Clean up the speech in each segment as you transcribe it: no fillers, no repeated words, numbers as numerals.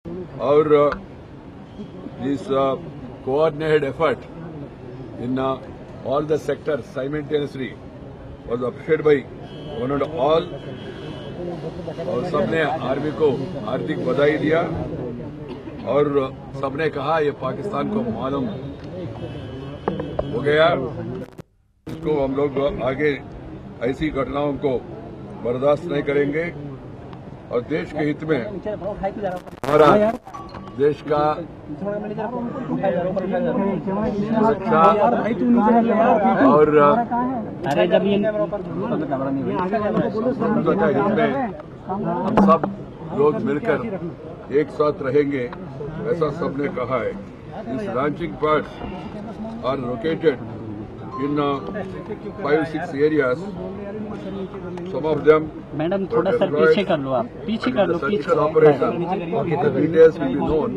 और this coordinated effort in all the sectors simultaneously was appreciated by one and all. और सबने army को हार्दिक बधाई दिया और सबने कहा ये पाकिस्तान को मालूम हो गया, इसको हम लोग आगे ऐसी घटनाओं को बर्दाश्त नहीं करेंगे और देश के हित में हमारा देश का सुरक्षा और का हित में हम सब लोग मिलकर एक साथ रहेंगे, ऐसा सबने कहा है। These launching pads are located in 5-6 areas. Some of them madam थोड़ा सा पीछे कर लो, आप पीछे कर लो, पीछे operation. The details will be known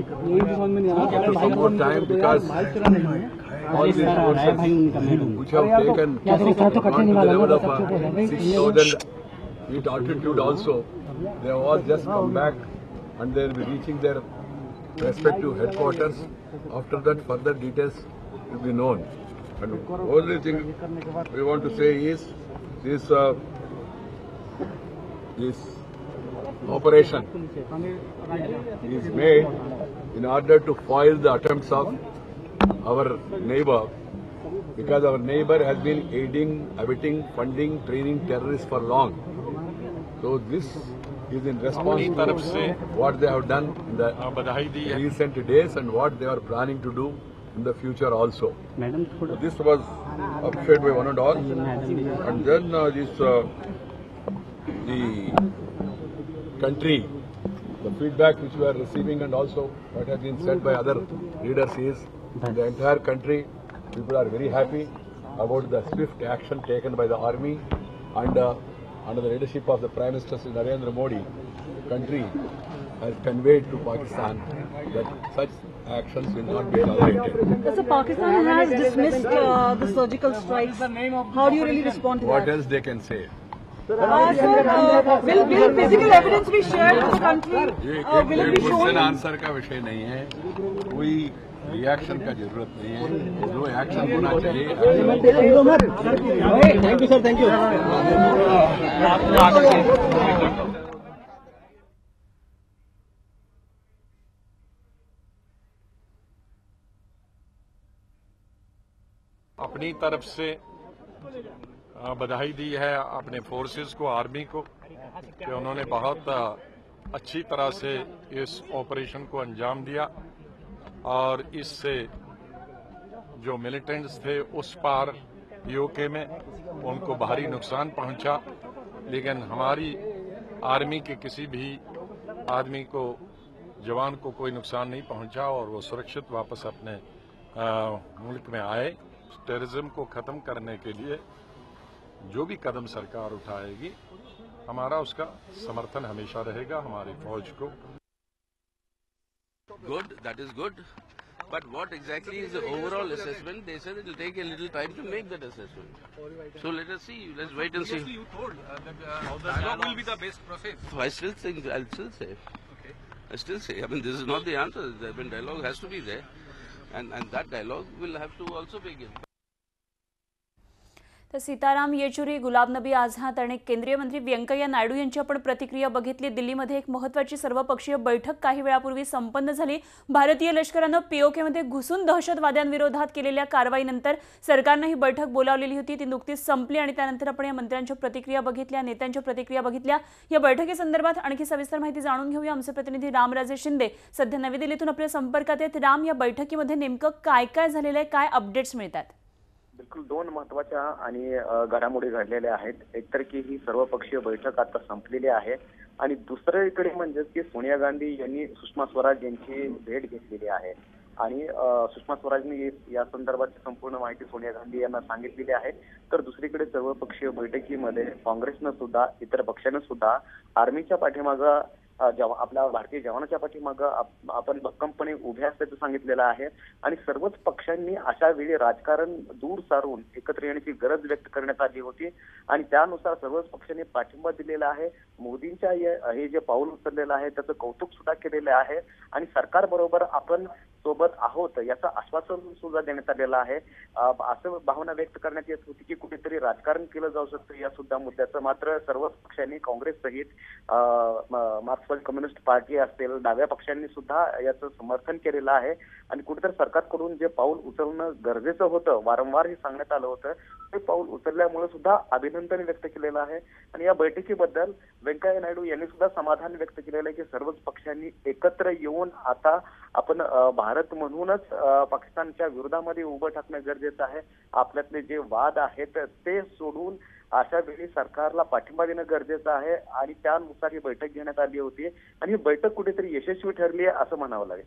after some more time because all these forces which have taken gone to the level of 6,000 feet altitude also, they have all just come back and they will be reaching their respective headquarters. After that, further details will be known. And the only thing we want to say is this operation is made in order to foil the attempts of our neighbor, because our neighbor has been aiding, abetting, funding, training terrorists for long. So this is in response to what they have done in the recent days and what they are planning to do in the future also. So this was appreciated by one and all. And then the country, the feedback which we are receiving and also what has been said by other leaders is the entire country, people are very happy about the swift action taken by the army and under the leadership of the Prime Minister Narendra Modi. The country has conveyed to Pakistan that such actions will not be tolerated. So Pakistan has dismissed the surgical strikes. How do you really respond to What that? else they can say? Will physical evidence be shared with the country? Will it be shown? Question answer का विषय नहीं है, कोई reaction का जरूरत नहीं है, जो एक्शन होना चाहिए। Thank you sir, thank you. अपनी तरफ से बधाई दी है अपने फोर्सेस को, आर्मी को, कि उन्होंने बहुत अच्छी तरह से इस ऑपरेशन को अंजाम दिया और इससे जो मिलिटेंट्स थे उस पार यूके में उनको भारी नुकसान पहुंचा, लेकिन हमारी आर्मी के किसी भी आदमी को, जवान को कोई नुकसान नहीं पहुंचा और वो सुरक्षित वापस अपने मुल्क में आए। टेररिज्म को खत्म करने के लिए जो भी कदम सरकार उठाएगी, हमारा उसका समर्थन हमेशा रहेगा हमारी फौज को। Good, that is good. But what exactly is the overall assessment? They said it will take a little time to make that assessment. So let us see. Let's wait and see. You told that dialogue will be the best process. I still think, I'll still say. Okay. I still say. I mean, this is not the answer. I mean, dialogue has to be there. And that dialogue will have to also begin. तर सीताराम येचुरी, गुलाब नबी आझाद आणि केंद्रीय मंत्री व्यंकय्या नायडू यांची आपण प्रतिक्रिया बघितली। दिल्लीमध्ये एक महत्त्वाची सर्वपक्षीय बैठक काही वेळापूर्वी संपन्न झाली। भारतीय लष्कराने पीओकेमध्ये घुसून दहशतवाद्यांविरोधात केलेल्या कारवाईनंतर सरकारने ही बैठक बोलावलेली होती, ती नुकतीच संपली आणि त्यानंतर आपण या मंत्र्यांच्या प्रतिक्रिया बघितल्या, नेत्यांच्या प्रतिक्रिया बघितल्या। या बैठकीसंदर्भात आणखी सविस्तर माहिती जाणून घेऊया। आमचे प्रतिनिधी रामराजे शिंदे सध्या नवी दिल्लीतून आपल्या संपर्कात आहेत। राम, या बैठकीमध्ये नेमकं काय काय झालेलं आहे, काय अपडेट्स मिळतात? बिलकुल दोन महत्वाच्या आणि घडामोडी घडलेल्या आहेत। एकतर की ही सर्वपक्षीय बैठक आता संपलेली आहे आणि दुसरीकडे म्हणजे की सोनिया गांधी यांनी सुषमा स्वराज यांची भेट घेतलेली आहे आणि सुषमा स्वराजने या संदर्भात संपूर्ण माहिती सोनिया गांधी यांना सांगितलेली आहे। तर दुसरीकडे सर्वपक्षीय बैठकीमध्ये काँग्रेसनं सुद्धा, इतर पक्षांनी सुद्धा आर्मीच्या पाठीमागे आपल्या भारतीय जवानाच्या पाठीमागं आपण भक्कमपणे उभे असल्याचं सांगितलेलं आहे आणि सर्वच पक्षांनी अशा वेळी राजकारण दूर सारून एकत्र येण्याची गरज व्यक्त करण्यात आली होती आणि त्यानुसार सर्वच पक्षांनी पाठिंबा दिलेला आहे. मोदींच्या हे जे पाऊल उचललेलं आहे त्याचं कौतुक सुद्धा केलेलं आहे आणि सरकारबरोबर आपण सोबत आहोत याचं आश्वासन सुद्धा देण्यात आलेलं आहे. असं भावना व्यक्त करण्यात येत होती की कुठेतरी राजकारण केलं जाऊ शकतं या सुद्धा मुद्द्याचं. मात्र सर्वच पक्षांनी काँग्रेस सहित मार्क्सवादी कम्युनिस्ट पार्टी असेल डाव्या पक्षांनी सुद्धा याचं समर्थन केलेलं आहे आणि कुठेतरी सरकारकडून जे पाऊल उचलणं गरजेचं होतं वारंवार हे सांगण्यात आलं होतं ते पाऊल उचलल्यामुळे सुद्धा अभिनंदन व्यक्त केलेलं आहे. आणि या बैठकीबद्दल व्यंकय्या नायडू यांनी सुद्धा समाधान व्यक्त केलेलं आहे की सर्वच पक्षांनी एकत्र येऊन आता आपण भारत म्हणूनच पाकिस्तानच्या विरोधामध्ये उभं टाकणं गरजेचं आहे. आपल्यातले जे वाद आहेत ते सोडून अशा वेळी सरकारला पाठिंबा देणं गरजेचं आहे आणि त्यानुसार ही बैठक घेण्यात आली होती आणि ही बैठक कुठेतरी यशस्वी ठरली आहे असं म्हणावं लागेल.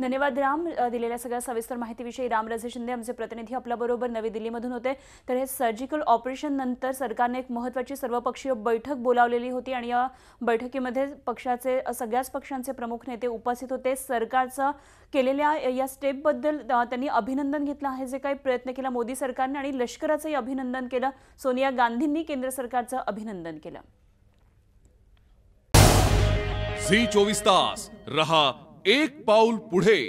धन्यवाद राम. दिलेल्या सगळ्या सविस्तर माहितीविषयी रामराजे शिंदे आमचे प्रतिनिधी आपल्याबरोबर नवी दिल्लीमधून होते. तर हे सर्जिकल ऑपरेशन नंतर सरकारने एक महत्त्वाची सर्वपक्षीय बैठक बोलावलेली होती आणि या बैठकीमध्ये सगळ्याच पक्षांचे प्रमुख नेते उपस्थित होते. सरकारचा केलेल्या या स्टेपबद्दल त्यांनी अभिनंदन घेतलं आहे. जे काही प्रयत्न केला मोदी सरकारने आणि लष्कराचंही अभिनंदन केलं. सोनिया गांधींनी केंद्र सरकारचं अभिनंदन केलं. झी 24 तास रहा एक पाऊल पुढे.